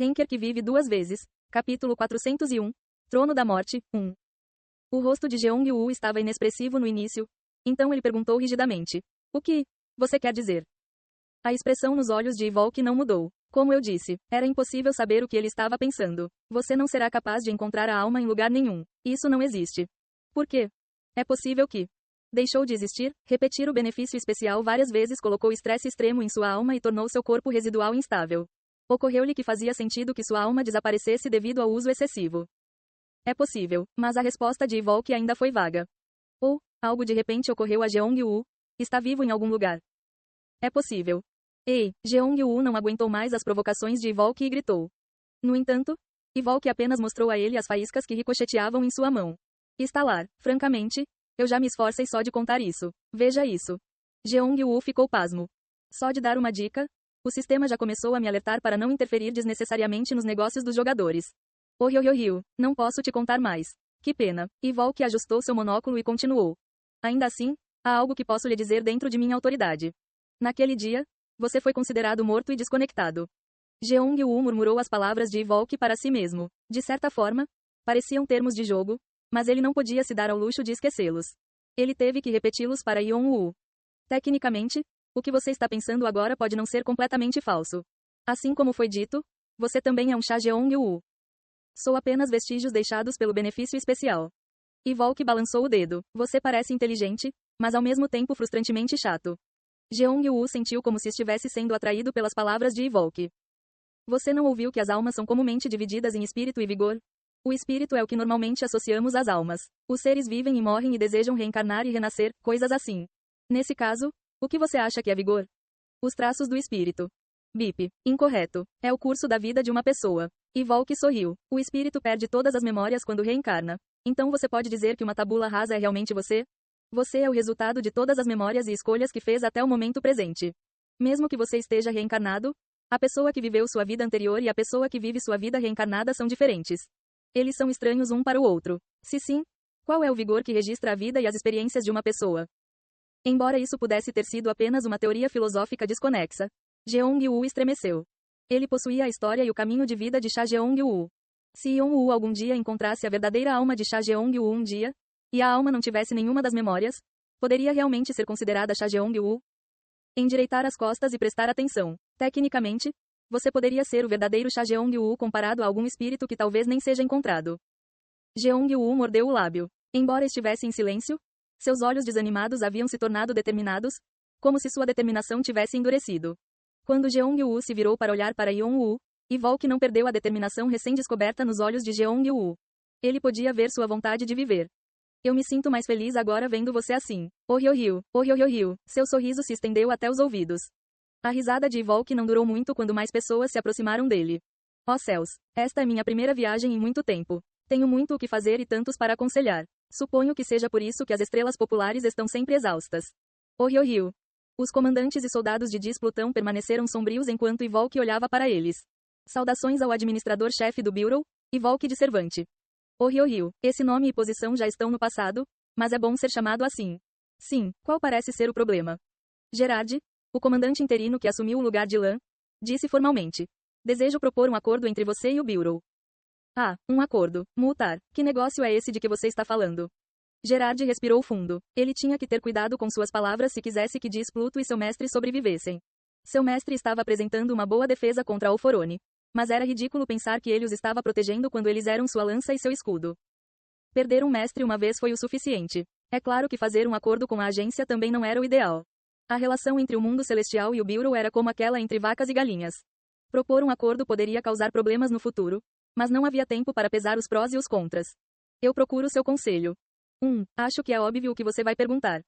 Henker que vive duas vezes. Capítulo 401. Trono da Morte, 1. O rosto de Jeong-woo estava inexpressivo no início. Então ele perguntou rigidamente. O que você quer dizer? A expressão nos olhos de Ivok não mudou. Como eu disse, era impossível saber o que ele estava pensando. Você não será capaz de encontrar a alma em lugar nenhum. Isso não existe. Por quê? É possível que deixou de existir, repetir o benefício especial várias vezes colocou estresse extremo em sua alma e tornou seu corpo residual instável. Ocorreu-lhe que fazia sentido que sua alma desaparecesse devido ao uso excessivo. É possível, mas a resposta de Ivok ainda foi vaga. Ou, algo de repente ocorreu a Jeong-woo. Está vivo em algum lugar. É possível. Ei, Jeong-woo não aguentou mais as provocações de Ivok e gritou. No entanto, Ivok apenas mostrou a ele as faíscas que ricocheteavam em sua mão. Estalar, francamente, eu já me esforcei só de contar isso. Veja isso. Jeong-woo ficou pasmo. Só de dar uma dica, o sistema já começou a me alertar para não interferir desnecessariamente nos negócios dos jogadores. Oh, não posso te contar mais. Que pena. Ivok ajustou seu monóculo e continuou. Ainda assim, há algo que posso lhe dizer dentro de minha autoridade. Naquele dia, você foi considerado morto e desconectado. Jeong-woo murmurou as palavras de Ivok para si mesmo. De certa forma, pareciam termos de jogo, mas ele não podia se dar ao luxo de esquecê-los. Ele teve que repeti-los para Yeon-woo. Tecnicamente, o que você está pensando agora pode não ser completamente falso. Assim como foi dito, você também é um Cha Jeong-woo. Sou apenas vestígios deixados pelo benefício especial. Ivok balançou o dedo. Você parece inteligente, mas ao mesmo tempo frustrantemente chato. Jeong-woo sentiu como se estivesse sendo atraído pelas palavras de Ivok. Você não ouviu que as almas são comumente divididas em espírito e vigor? O espírito é o que normalmente associamos às almas. Os seres vivem e morrem e desejam reencarnar e renascer, coisas assim. Nesse caso, o que você acha que é vigor? Os traços do espírito. Bip. Incorreto. É o curso da vida de uma pessoa. Ivok sorriu. O espírito perde todas as memórias quando reencarna. Então você pode dizer que uma tabula rasa é realmente você? Você é o resultado de todas as memórias e escolhas que fez até o momento presente. Mesmo que você esteja reencarnado, a pessoa que viveu sua vida anterior e a pessoa que vive sua vida reencarnada são diferentes. Eles são estranhos um para o outro. Se sim, qual é o vigor que registra a vida e as experiências de uma pessoa? Embora isso pudesse ter sido apenas uma teoria filosófica desconexa, Jeong-woo estremeceu. Ele possuía a história e o caminho de vida de Cha Jeong-woo. Se Yeon-woo algum dia encontrasse a verdadeira alma de Cha Jeong-woo um dia, e a alma não tivesse nenhuma das memórias, poderia realmente ser considerada Cha Jeong-woo? Endireitar as costas e prestar atenção. Tecnicamente, você poderia ser o verdadeiro Cha Jeong-woo comparado a algum espírito que talvez nem seja encontrado. Jeong-woo mordeu o lábio. Embora estivesse em silêncio, seus olhos desanimados haviam se tornado determinados, como se sua determinação tivesse endurecido. Quando Jeong-woo se virou para olhar para Yeon-woo, Ivok não perdeu a determinação recém-descoberta nos olhos de Jeong-woo. Ele podia ver sua vontade de viver. Eu me sinto mais feliz agora vendo você assim. Oh, seu sorriso se estendeu até os ouvidos. A risada de Ivok não durou muito quando mais pessoas se aproximaram dele. Oh céus, esta é minha primeira viagem em muito tempo. Tenho muito o que fazer e tantos para aconselhar. Suponho que seja por isso que as estrelas populares estão sempre exaustas. Oh, Os comandantes e soldados de Dis-Plutão permaneceram sombrios enquanto Ivok olhava para eles. Saudações ao administrador-chefe do Bureau, Ivok de Servante. Oh, esse nome e posição já estão no passado, mas é bom ser chamado assim. Sim, qual parece ser o problema? Gerard, o comandante interino que assumiu o lugar de Lan, disse formalmente. Desejo propor um acordo entre você e o Bureau. Ah, um acordo. Multar. Que negócio é esse de que você está falando? Gerard respirou fundo. Ele tinha que ter cuidado com suas palavras se quisesse que Dis-Pluto e seu mestre sobrevivessem. Seu mestre estava apresentando uma boa defesa contra Alforone. Mas era ridículo pensar que ele os estava protegendo quando eles eram sua lança e seu escudo. Perder um mestre uma vez foi o suficiente. É claro que fazer um acordo com a agência também não era o ideal. A relação entre o mundo celestial e o Bureau era como aquela entre vacas e galinhas. Propor um acordo poderia causar problemas no futuro, mas não havia tempo para pesar os prós e os contras. Eu procuro seu conselho. Acho que é óbvio o que você vai perguntar.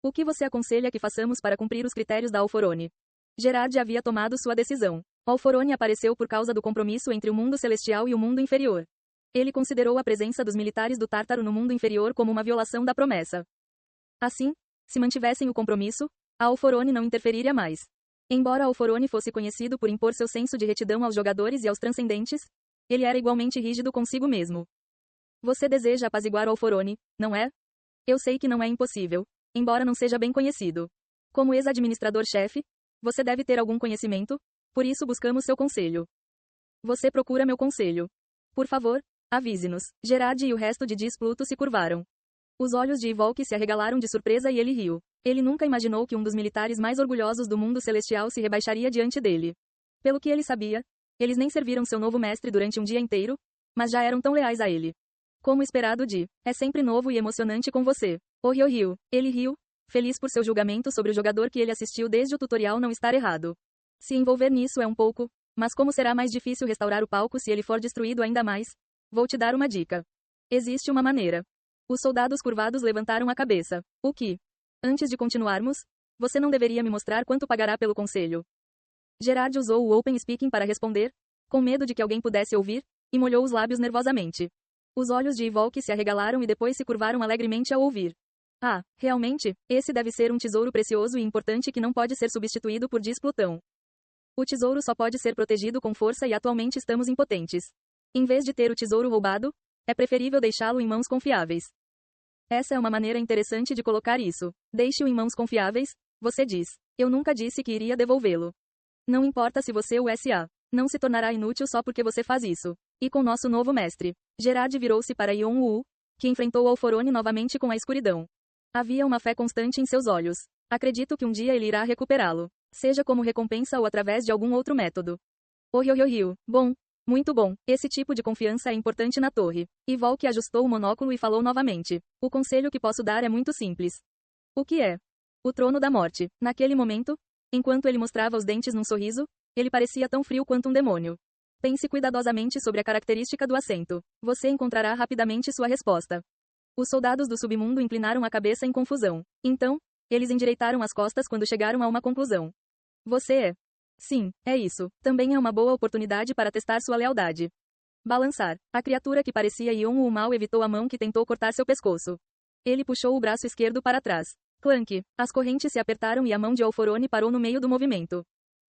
O que você aconselha que façamos para cumprir os critérios da Alforone? Gerard havia tomado sua decisão. Alforone apareceu por causa do compromisso entre o mundo celestial e o mundo inferior. Ele considerou a presença dos militares do Tártaro no mundo inferior como uma violação da promessa. Assim, se mantivessem o compromisso, a Alforone não interferiria mais. Embora Alforone fosse conhecido por impor seu senso de retidão aos jogadores e aos transcendentes, ele era igualmente rígido consigo mesmo. Você deseja apaziguar Alforone, não é? Eu sei que não é impossível, embora não seja bem conhecido. Como ex-administrador-chefe, você deve ter algum conhecimento, por isso buscamos seu conselho. Você procura meu conselho. Por favor, avise-nos. Gerard e o resto de Dis Pluto se curvaram. Os olhos de Ivolk se arregalaram de surpresa e ele riu. Ele nunca imaginou que um dos militares mais orgulhosos do mundo celestial se rebaixaria diante dele. Pelo que ele sabia, eles nem serviram seu novo mestre durante um dia inteiro, mas já eram tão leais a ele. Como esperado de, é sempre novo e emocionante com você. Oh, riu. Ele riu, feliz por seu julgamento sobre o jogador que ele assistiu desde o tutorial não estar errado. Se envolver nisso é um pouco, mas como será mais difícil restaurar o palco se ele for destruído ainda mais? Vou te dar uma dica. Existe uma maneira. Os soldados curvados levantaram a cabeça. O que? Antes de continuarmos, você não deveria me mostrar quanto pagará pelo conselho. Gerard usou o Open Speaking para responder, com medo de que alguém pudesse ouvir, e molhou os lábios nervosamente. Os olhos de Ivolk se arregalaram e depois se curvaram alegremente ao ouvir. Ah, realmente, esse deve ser um tesouro precioso e importante que não pode ser substituído por Dis Plutão. O tesouro só pode ser protegido com força e atualmente estamos impotentes. Em vez de ter o tesouro roubado, é preferível deixá-lo em mãos confiáveis. Essa é uma maneira interessante de colocar isso. Deixe-o em mãos confiáveis, você diz. Eu nunca disse que iria devolvê-lo. Não importa se você o SA. Não se tornará inútil só porque você faz isso. E com nosso novo mestre. Gerard virou-se para Yon-Woo, que enfrentou Alforone novamente com a escuridão. Havia uma fé constante em seus olhos. Acredito que um dia ele irá recuperá-lo. Seja como recompensa ou através de algum outro método. Oh, riu. Bom. Muito bom. Esse tipo de confiança é importante na torre. Ivolk ajustou o monóculo e falou novamente. O conselho que posso dar é muito simples. O que é? O trono da morte. Naquele momento, enquanto ele mostrava os dentes num sorriso, ele parecia tão frio quanto um demônio. Pense cuidadosamente sobre a característica do assento. Você encontrará rapidamente sua resposta. Os soldados do submundo inclinaram a cabeça em confusão. Então, eles endireitaram as costas quando chegaram a uma conclusão. Você é. Sim, é isso. Também é uma boa oportunidade para testar sua lealdade. Balançar. A criatura que parecia Yon-Woo mal evitou a mão que tentou cortar seu pescoço. Ele puxou o braço esquerdo para trás. Clank. As correntes se apertaram e a mão de Alforone parou no meio do movimento.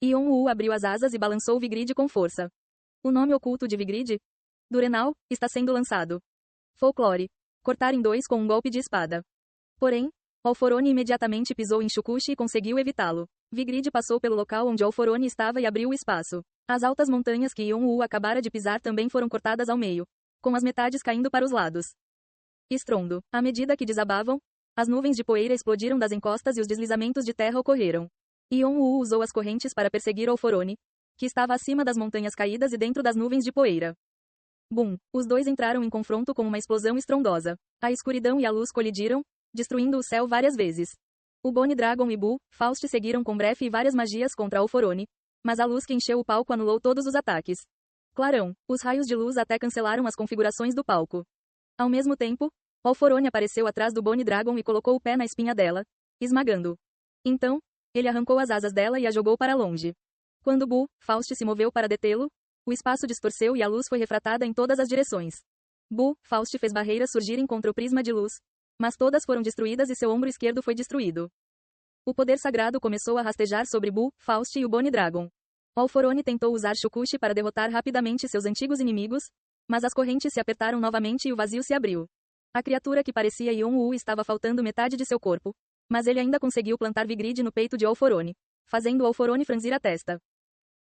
Yon-Woo abriu as asas e balançou Vigrid com força. O nome oculto de Vigrid? Durenal, está sendo lançado. Folclore. Cortar em dois com um golpe de espada. Porém, Alforone imediatamente pisou em Shukushi e conseguiu evitá-lo. Vigrid passou pelo local onde Alforone estava e abriu o espaço. As altas montanhas que Yon-Woo acabara de pisar também foram cortadas ao meio, com as metades caindo para os lados. Estrondo. À medida que desabavam, as nuvens de poeira explodiram das encostas e os deslizamentos de terra ocorreram. Yon-Woo usou as correntes para perseguir Alforone, que estava acima das montanhas caídas e dentro das nuvens de poeira. Bum! Os dois entraram em confronto com uma explosão estrondosa. A escuridão e a luz colidiram, destruindo o céu várias vezes. O Bone Dragon e Bu, Faust seguiram com Breath e várias magias contra Alforone, mas a luz que encheu o palco anulou todos os ataques. Clarão. Os raios de luz até cancelaram as configurações do palco. Ao mesmo tempo, Alforone apareceu atrás do Bone Dragon e colocou o pé na espinha dela, esmagando. Então, ele arrancou as asas dela e a jogou para longe. Quando Bu, Faust se moveu para detê-lo, o espaço distorceu e a luz foi refratada em todas as direções. Bu, Faust fez barreiras surgirem contra o prisma de luz, mas todas foram destruídas e seu ombro esquerdo foi destruído. O poder sagrado começou a rastejar sobre Bu, Faust e o Bone Dragon. Alforone tentou usar Shukushi para derrotar rapidamente seus antigos inimigos, mas as correntes se apertaram novamente e o vazio se abriu. A criatura que parecia Yon-Woo estava faltando metade de seu corpo, mas ele ainda conseguiu plantar Vigrid no peito de Alforone, fazendo Alforone franzir a testa.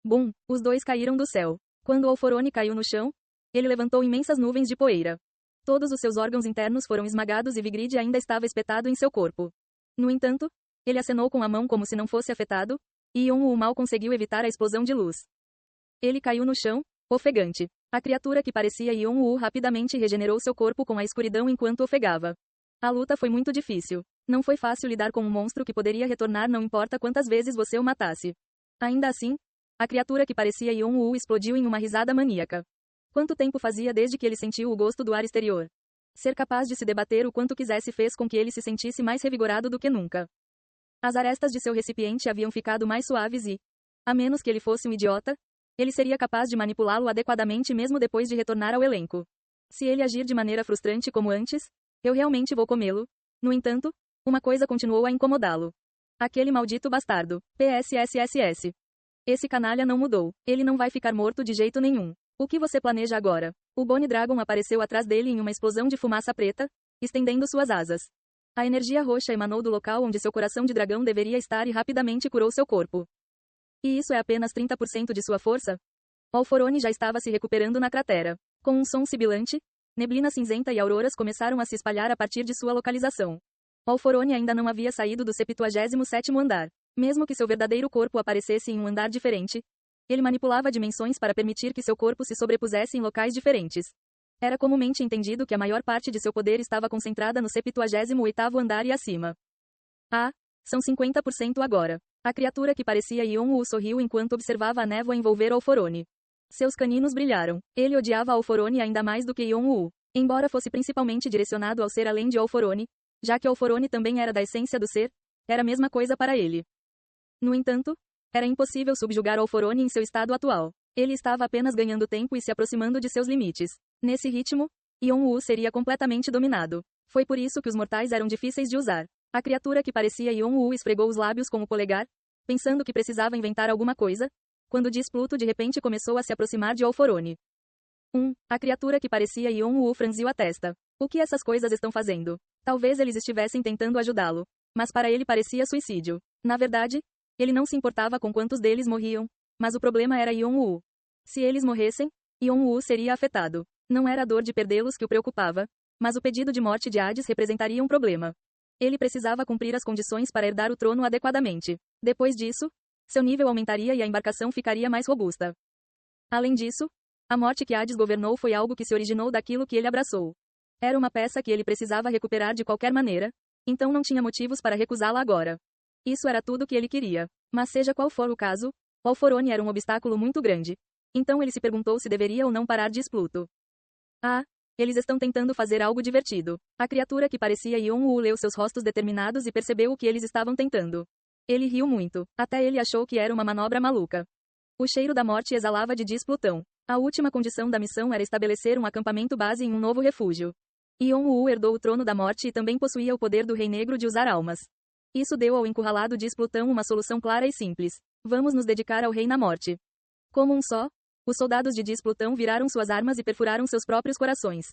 Bum! Os dois caíram do céu. Quando Alforone caiu no chão, ele levantou imensas nuvens de poeira. Todos os seus órgãos internos foram esmagados e Vigrid ainda estava espetado em seu corpo. No entanto, ele acenou com a mão como se não fosse afetado, e Yon-Woo mal conseguiu evitar a explosão de luz. Ele caiu no chão, ofegante. A criatura que parecia Yon-Woo rapidamente regenerou seu corpo com a escuridão enquanto ofegava. A luta foi muito difícil. Não foi fácil lidar com um monstro que poderia retornar não importa quantas vezes você o matasse. Ainda assim, a criatura que parecia Yon-Woo explodiu em uma risada maníaca. Quanto tempo fazia desde que ele sentiu o gosto do ar exterior? Ser capaz de se debater o quanto quisesse fez com que ele se sentisse mais revigorado do que nunca. As arestas de seu recipiente haviam ficado mais suaves e, a menos que ele fosse um idiota, ele seria capaz de manipulá-lo adequadamente mesmo depois de retornar ao elenco. Se ele agir de maneira frustrante como antes, eu realmente vou comê-lo. No entanto, uma coisa continuou a incomodá-lo. Aquele maldito bastardo. PSSSS. Esse canalha não mudou. Ele não vai ficar morto de jeito nenhum. O que você planeja agora? O Bone Dragon apareceu atrás dele em uma explosão de fumaça preta, estendendo suas asas. A energia roxa emanou do local onde seu coração de dragão deveria estar e rapidamente curou seu corpo. E isso é apenas 30% de sua força? Alphorone já estava se recuperando na cratera. Com um som sibilante, neblina cinzenta e auroras começaram a se espalhar a partir de sua localização. Alphorone ainda não havia saído do 77º andar. Mesmo que seu verdadeiro corpo aparecesse em um andar diferente, ele manipulava dimensões para permitir que seu corpo se sobrepusesse em locais diferentes. Era comumente entendido que a maior parte de seu poder estava concentrada no 78º andar e acima. Ah, são 50% agora. A criatura que parecia Yon-Woo sorriu enquanto observava a névoa envolver Alphorone. Seus caninos brilharam. Ele odiava Alphorone ainda mais do que Yon-Woo, embora fosse principalmente direcionado ao ser além de Alphorone, já que Alphorone também era da essência do ser, era a mesma coisa para ele. No entanto, era impossível subjugar Alphorone em seu estado atual. Ele estava apenas ganhando tempo e se aproximando de seus limites. Nesse ritmo, Yon-Woo seria completamente dominado. Foi por isso que os mortais eram difíceis de usar. A criatura que parecia Yon-Woo esfregou os lábios com o polegar, pensando que precisava inventar alguma coisa, quando Displuto de repente começou a se aproximar de Alphorone. A criatura que parecia Yon-Woo franziu a testa. O que essas coisas estão fazendo? Talvez eles estivessem tentando ajudá-lo, mas para ele parecia suicídio. Na verdade, ele não se importava com quantos deles morriam, mas o problema era Yon-Woo. Se eles morressem, Yon-Woo seria afetado. Não era a dor de perdê-los que o preocupava, mas o pedido de morte de Hades representaria um problema. Ele precisava cumprir as condições para herdar o trono adequadamente. Depois disso, seu nível aumentaria e a embarcação ficaria mais robusta. Além disso, a morte que Hades governou foi algo que se originou daquilo que ele abraçou. Era uma peça que ele precisava recuperar de qualquer maneira, então não tinha motivos para recusá-la agora. Isso era tudo que ele queria. Mas seja qual for o caso, Alphorone era um obstáculo muito grande. Então ele se perguntou se deveria ou não parar Displuto. Ah, eles estão tentando fazer algo divertido. A criatura que parecia Yon-Woo leu seus rostos determinados e percebeu o que eles estavam tentando. Ele riu muito. Até ele achou que era uma manobra maluca. O cheiro da morte exalava de Displutão. A última condição da missão era estabelecer um acampamento base em um novo refúgio. Yon-Woo herdou o trono da morte e também possuía o poder do Rei Negro de usar almas. Isso deu ao encurralado Displutão uma solução clara e simples. Vamos nos dedicar ao Rei na Morte. Como um só, os soldados de Displutão viraram suas armas e perfuraram seus próprios corações.